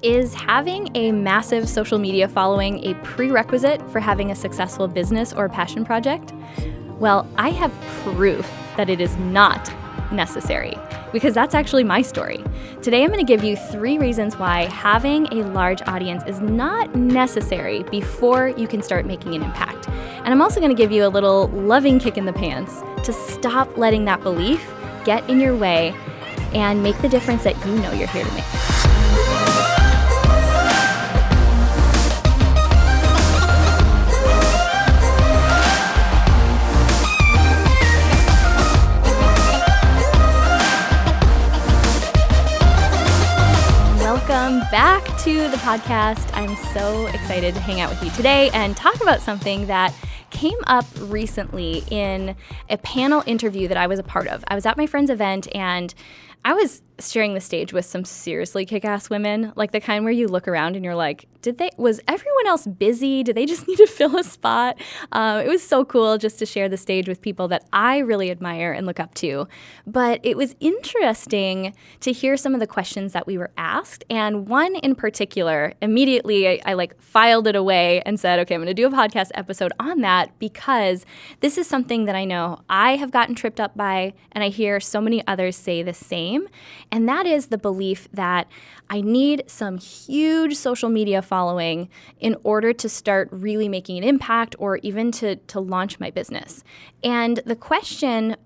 Is having a massive social media following a prerequisite for having a successful business or passion project? Well, I have proof that it is not necessary, because that's actually my story. Today I'm going to give you 3 reasons why having a large audience is not necessary before you can start making an impact. And I'm also going to give you a little loving kick in the pants to stop letting that belief get in your way and make the difference that you know you're here to make. Welcome back to the podcast. I'm so excited to hang out with you today and talk about something that came up recently in a panel interview that I was a part of. I was at my friend's event and I was sharing the stage with some seriously kick-ass women, like the kind where you look around and you're like, was everyone else busy? Did they just need to fill a spot? It was so cool just to share the stage with people that I really admire and look up to. But it was interesting to hear some of the questions that we were asked. And one in particular, immediately I filed it away and said, okay, I'm going to do a podcast episode on that because this is something that I know I have gotten tripped up by, and I hear so many others say the same. And that is the belief that I need some huge social media following in order to start really making an impact or even to launch my business. And the question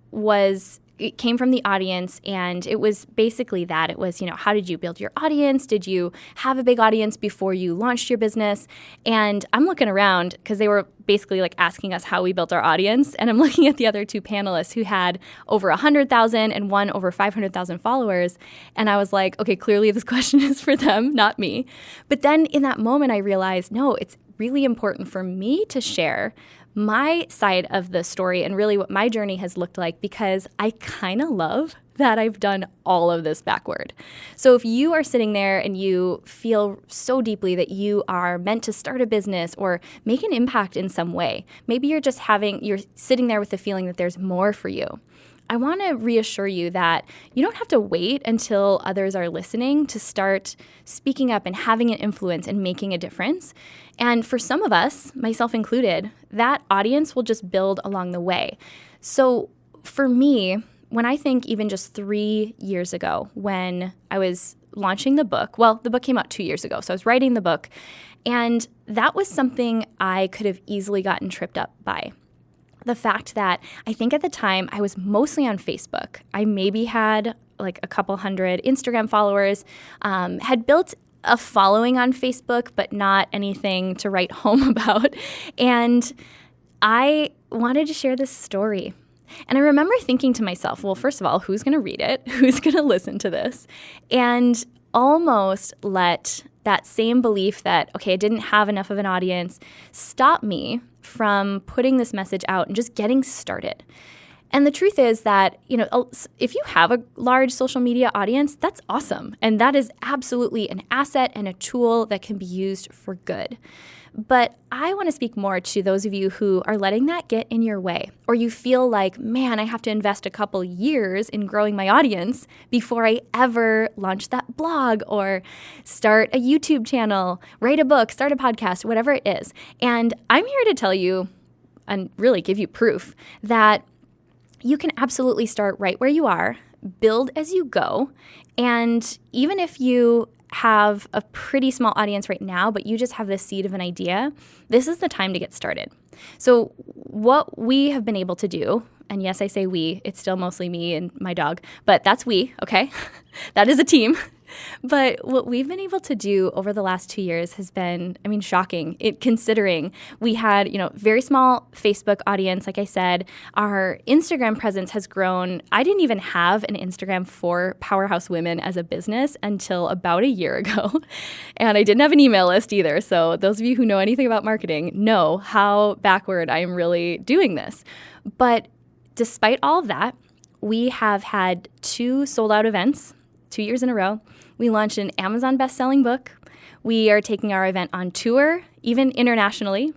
it came from the audience, and it was basically that. It was, how did you build your audience? Did you have a big audience before you launched your business? And I'm looking around because they were basically asking us how we built our audience. And I'm looking at the other 2 panelists who had over 100,000 and one over 500,000 followers. And I was like, okay, clearly this question is for them, not me. But then in that moment, I realized, no, it's really important for me to share my side of the story and really what my journey has looked like, because I kind of love that I've done all of this backward. So if you are sitting there and you feel so deeply that you are meant to start a business or make an impact in some way, maybe you're sitting there with the feeling that there's more for you. I want to reassure you that you don't have to wait until others are listening to start speaking up and having an influence and making a difference. And for some of us, myself included, that audience will just build along the way. So for me, when I think even just 3 years ago when I was launching the book, well, the book came out 2 years ago, so I was writing the book, and that was something I could have easily gotten tripped up by. The fact that I think at the time I was mostly on Facebook. I maybe had a couple hundred Instagram followers, had built a following on Facebook, but not anything to write home about. And I wanted to share this story. And I remember thinking to myself, well, first of all, who's going to read it? Who's going to listen to this? And almost let that same belief that, okay, I didn't have enough of an audience, stop me from putting this message out and just getting started. And the truth is that, if you have a large social media audience, that's awesome. And that is absolutely an asset and a tool that can be used for good. But I want to speak more to those of you who are letting that get in your way, or you feel like, man, I have to invest a couple years in growing my audience before I ever launch that blog or start a YouTube channel, write a book, start a podcast, whatever it is. And I'm here to tell you and really give you proof that you can absolutely start right where you are, build as you go, and even if you have a pretty small audience right now, but you just have the seed of an idea, this is the time to get started. So what we have been able to do, and yes, I say we, it's still mostly me and my dog, but that's we, okay? That is a team. But what we've been able to do over the last 2 years has been, shocking. Considering we had, very small Facebook audience, like I said, our Instagram presence has grown. I didn't even have an Instagram for Powerhouse Women as a business until about a year ago. And I didn't have an email list either. So those of you who know anything about marketing know how backward I am really doing this. But despite all of that, we have had 2 sold-out events 2 years in a row. We launched an Amazon best-selling book. We are taking our event on tour, even internationally.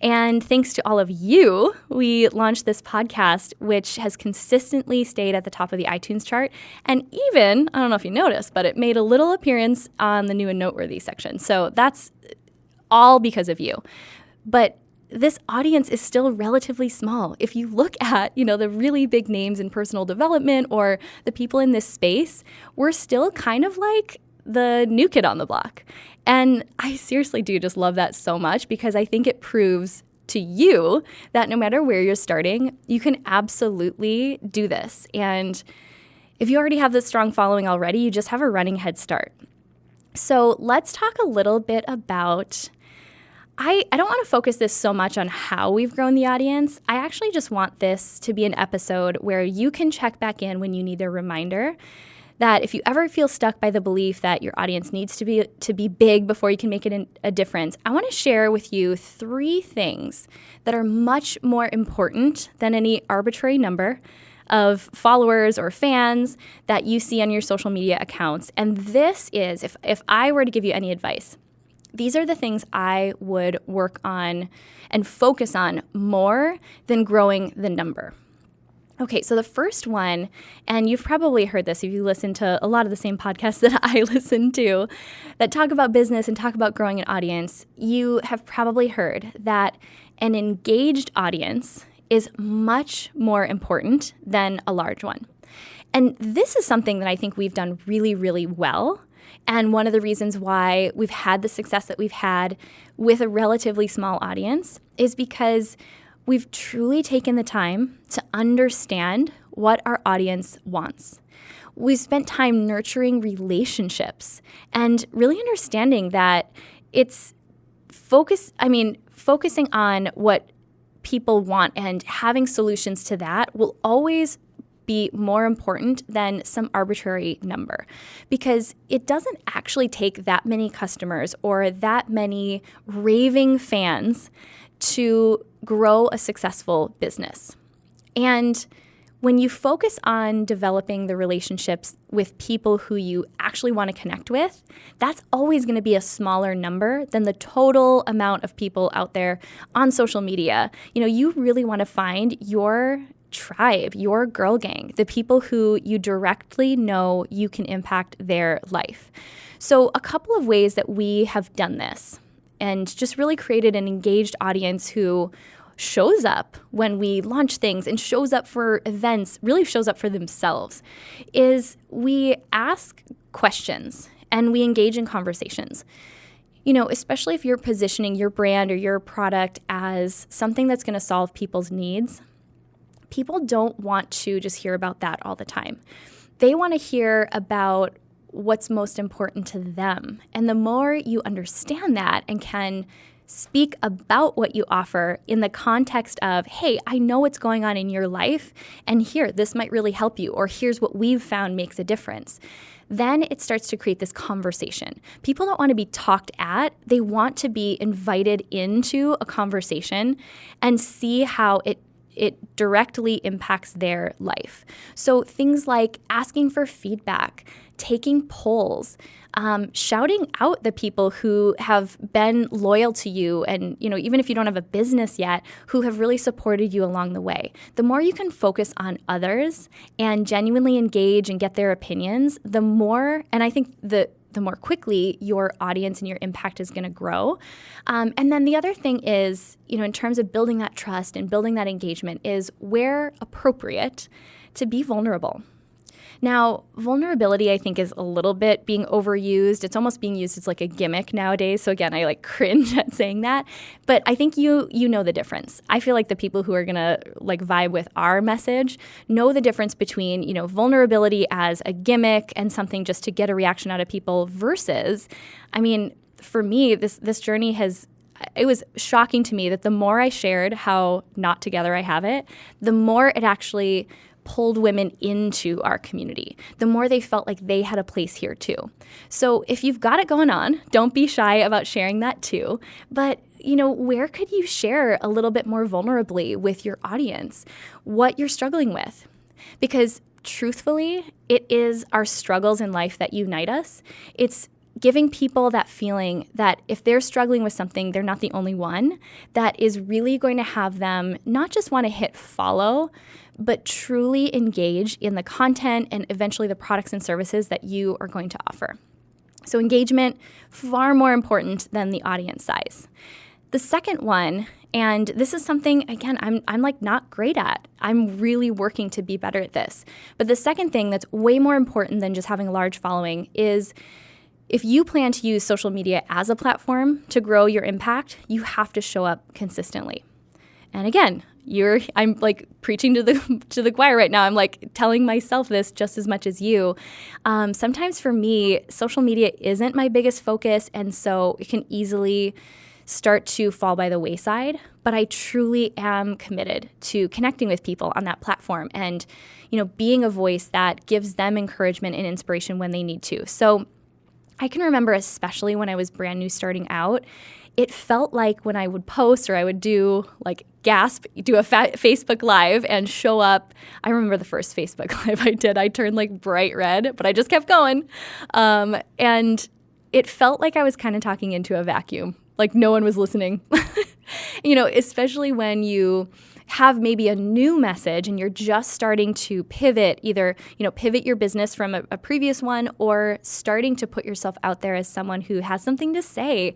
And thanks to all of you, we launched this podcast, which has consistently stayed at the top of the iTunes chart. And even, I don't know if you noticed, but it made a little appearance on the new and noteworthy section. So that's all because of you. But this audience is still relatively small. If you look at, the really big names in personal development or the people in this space, we're still kind of like the new kid on the block. And I seriously do just love that so much, because I think it proves to you that no matter where you're starting, you can absolutely do this. And if you already have this strong following already, you just have a running head start. So let's talk a little bit about, I don't want to focus this so much on how we've grown the audience. I actually just want this to be an episode where you can check back in when you need a reminder that if you ever feel stuck by the belief that your audience needs to be big before you can make it a difference, I want to share with you 3 things that are much more important than any arbitrary number of followers or fans that you see on your social media accounts. And this is, if I were to give you any advice, these are the things I would work on and focus on more than growing the number. Okay, so the first one, and you've probably heard this if you listen to a lot of the same podcasts that I listen to that talk about business and talk about growing an audience, you have probably heard that an engaged audience is much more important than a large one. And this is something that I think we've done really, really well. And one of the reasons why we've had the success that we've had with a relatively small audience is because we've truly taken the time to understand what our audience wants. We've spent time nurturing relationships and really understanding that it's focusing on what people want and having solutions to that will always be more important than some arbitrary number, because it doesn't actually take that many customers or that many raving fans to grow a successful business. And when you focus on developing the relationships with people who you actually want to connect with, that's always going to be a smaller number than the total amount of people out there on social media. You really want to find your tribe, your girl gang, the people who you directly know you can impact their life. So a couple of ways that we have done this and just really created an engaged audience who shows up when we launch things and shows up for events, really shows up for themselves, is we ask questions and we engage in conversations. Especially if you're positioning your brand or your product as something that's going to solve people's needs, people don't want to just hear about that all the time. They want to hear about what's most important to them. And the more you understand that and can speak about what you offer in the context of, hey, I know what's going on in your life, and here, this might really help you, or here's what we've found makes a difference, then it starts to create this conversation. People don't want to be talked at. They want to be invited into a conversation and see how it directly impacts their life. So things like asking for feedback, taking polls, shouting out the people who have been loyal to you and, even if you don't have a business yet, who have really supported you along the way. The more you can focus on others and genuinely engage and get their opinions, the more, and I think the more quickly your audience and your impact is going to grow. And then the other thing is, in terms of building that trust and building that engagement, is where appropriate to be vulnerable. Now, vulnerability, I think, is a little bit being overused. It's almost being used as like a gimmick nowadays. So again, I cringe at saying that. But I think you know the difference. I feel like the people who are going to vibe with our message know the difference between, vulnerability as a gimmick and something just to get a reaction out of people versus, for me, this journey it was shocking to me that the more I shared how not together I have it, the more it actually pulled women into our community, the more they felt like they had a place here too. So if you've got it going on, don't be shy about sharing that too. But, where could you share a little bit more vulnerably with your audience what you're struggling with? Because truthfully, it is our struggles in life that unite us. It's giving people that feeling that if they're struggling with something, they're not the only one, that is really going to have them not just want to hit follow, but truly engage in the content and eventually the products and services that you are going to offer. So engagement, far more important than the audience size. The second one, and this is something, again, I'm like not great at. I'm really working to be better at this. But the second thing that's way more important than just having a large following is if you plan to use social media as a platform to grow your impact, you have to show up consistently. And again, I'm like preaching to the choir right now. I'm like telling myself this just as much as you. Sometimes for me, social media isn't my biggest focus, and so it can easily start to fall by the wayside. But I truly am committed to connecting with people on that platform and, being a voice that gives them encouragement and inspiration when they need to. So I can remember, especially when I was brand new starting out, it felt like when I would post or I would do a Facebook Live and show up. I remember the first Facebook Live I did. I turned like bright red, but I just kept going. And it felt like I was kind of talking into a vacuum, like no one was listening. Especially when you have maybe a new message and you're just starting to pivot, either, pivot your business from a previous one or starting to put yourself out there as someone who has something to say.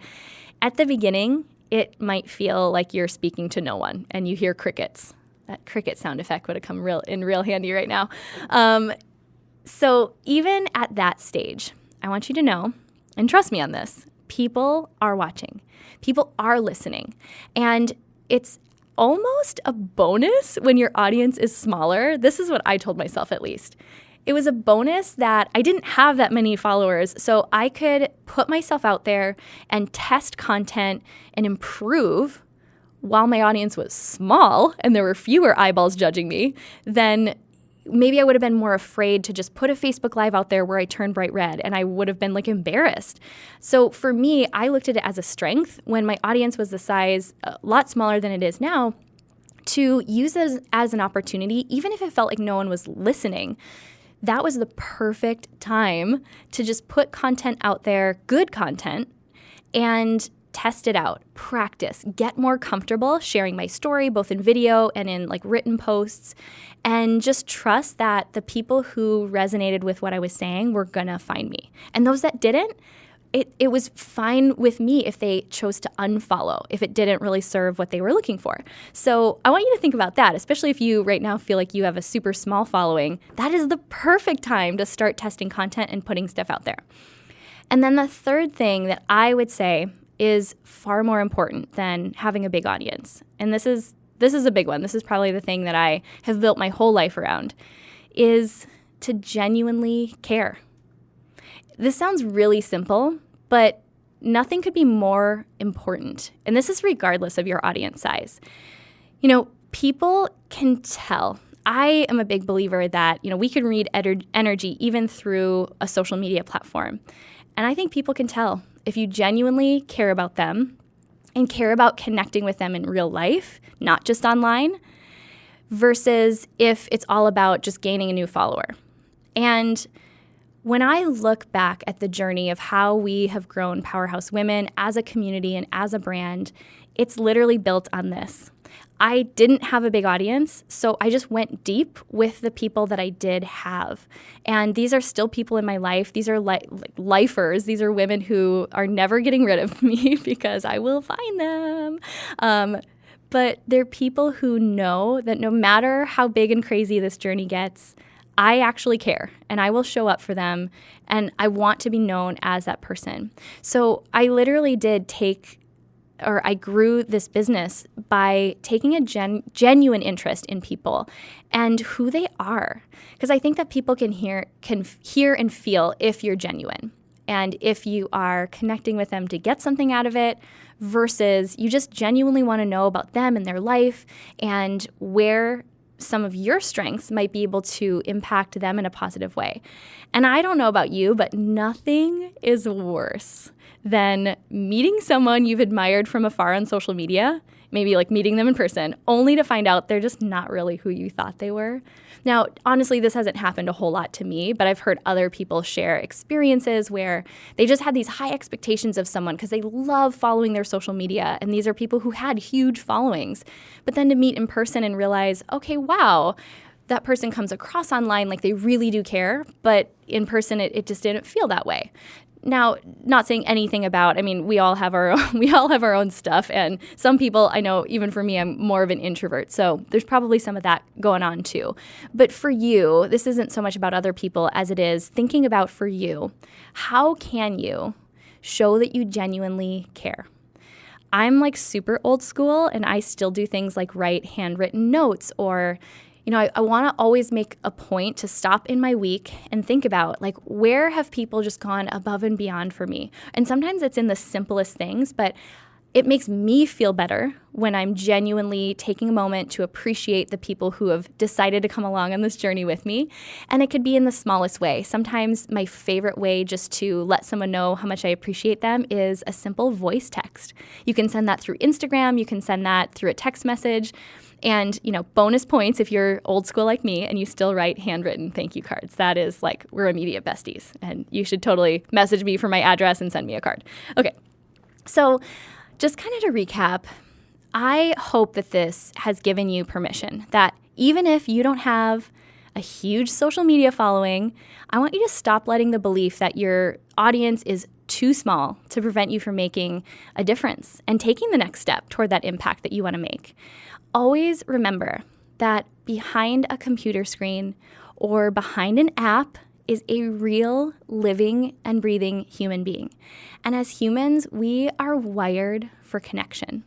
At the beginning, it might feel like you're speaking to no one and you hear crickets. That cricket sound effect would have come real handy right now. So even at that stage, I want you to know, and trust me on this, people are watching. People are listening. And it's almost a bonus when your audience is smaller. This is what I told myself, at least. It was a bonus that I didn't have that many followers, so I could put myself out there and test content and improve while my audience was small and there were fewer eyeballs judging me. Then maybe I would have been more afraid to just put a Facebook Live out there where I turned bright red, and I would have been like embarrassed. So for me, I looked at it as a strength when my audience was the size a lot smaller than it is now, to use it as an opportunity, even if it felt like no one was listening. That was the perfect time to just put content out there, good content, and test it out, practice, get more comfortable sharing my story, both in video and in written posts, and just trust that the people who resonated with what I was saying were gonna find me. And those that didn't, it was fine with me if they chose to unfollow, if it didn't really serve what they were looking for. So I want you to think about that, especially if you right now feel like you have a super small following. That is the perfect time to start testing content and putting stuff out there. And then the third thing that I would say is far more important than having a big audience, and this is a big one. This is probably the thing that I have built my whole life around, is to genuinely care. This sounds really simple, but nothing could be more important. And this is regardless of your audience size. People can tell. I am a big believer that, we can read energy even through a social media platform. And I think people can tell if you genuinely care about them and care about connecting with them in real life, not just online, versus if it's all about just gaining a new follower. And when I look back at the journey of how we have grown Powerhouse Women as a community and as a brand, it's literally built on this. I didn't have a big audience, so I just went deep with the people that I did have. And these are still people in my life. These are lifers. These are women who are never getting rid of me because I will find them. But they're people who know that no matter how big and crazy this journey gets, I actually care, and I will show up for them, and I want to be known as that person. So I literally I grew this business by taking a genuine interest in people and who they are, because I think that people can hear and feel if you're genuine and if you are connecting with them to get something out of it versus you just genuinely want to know about them and their life and where some of your strengths might be able to impact them in a positive way. And I don't know about you, but nothing is worse than meeting someone you've admired from afar on social media, maybe like meeting them in person, only to find out they're just not really who you thought they were. Now, honestly, this hasn't happened a whole lot to me, but I've heard other people share experiences where they just had these high expectations of someone because they love following their social media. And these are people who had huge followings. But then to meet in person and realize, okay, wow, that person comes across online like they really do care, but in person it just didn't feel that way. Now, not saying anything about, we all have our own stuff, and some people, I know, even for me, I'm more of an introvert, so there's probably some of that going on too. But for you, this isn't so much about other people as it is thinking about for you, how can you show that you genuinely care? I'm like super old school, and I still do things like write handwritten notes, or I want to always make a point to stop in my week and think about, like, where have people just gone above and beyond for me? And sometimes it's in the simplest things, but it makes me feel better when I'm genuinely taking a moment to appreciate the people who have decided to come along on this journey with me. And it could be in the smallest way. Sometimes my favorite way just to let someone know how much I appreciate them is a simple voice text. You can send that through Instagram. You can send that through a text message. And, bonus points if you're old school like me and you still write handwritten thank you cards. That is like, we're immediate besties. And you should totally message me for my address and send me a card. Okay, so just kind of to recap, I hope that this has given you permission that even if you don't have a huge social media following, I want you to stop letting the belief that your audience is too small to prevent you from making a difference and taking the next step toward that impact that you want to make. Always remember that behind a computer screen or behind an app is a real living and breathing human being. And as humans, we are wired for connection.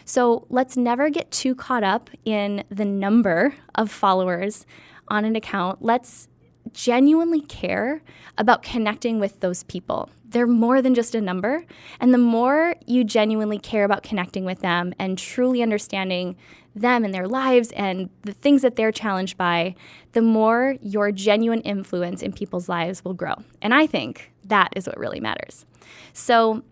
So let's never get too caught up in the number of followers on an account. Let's genuinely care about connecting with those people. They're more than just a number. And the more you genuinely care about connecting with them and truly understanding them and their lives and the things that they're challenged by, the more your genuine influence in people's lives will grow. And I think that is what really matters. So,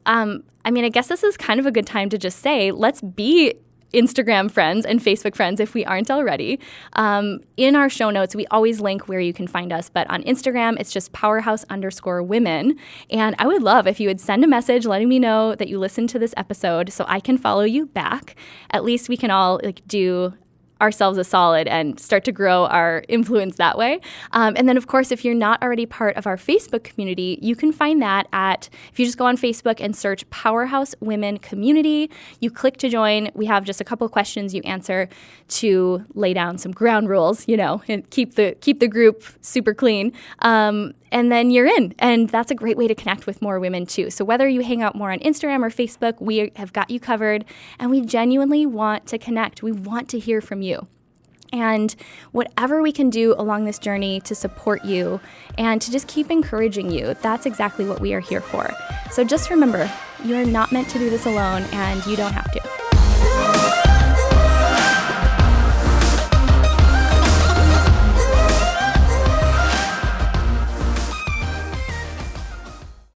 I guess this is kind of a good time to just say, let's be Instagram friends and Facebook friends if we aren't already. In our show notes, we always link where you can find us, but on Instagram, it's just powerhouse_women. And I would love if you would send a message letting me know that you listened to this episode so I can follow you back. At least we can all do ourselves a solid and start to grow our influence that way. And then, of course, if you're not already part of our Facebook community, you can find that if you just go on Facebook and search Powerhouse Women Community, you click to join. We have just a couple of questions you answer to lay down some ground rules, and keep the group super clean. And then you're in. And that's a great way to connect with more women too. So whether you hang out more on Instagram or Facebook, we have got you covered. And we genuinely want to connect. We want to hear from you. And whatever we can do along this journey to support you and to just keep encouraging you, that's exactly what we are here for. So just remember, you are not meant to do this alone, and you don't have to.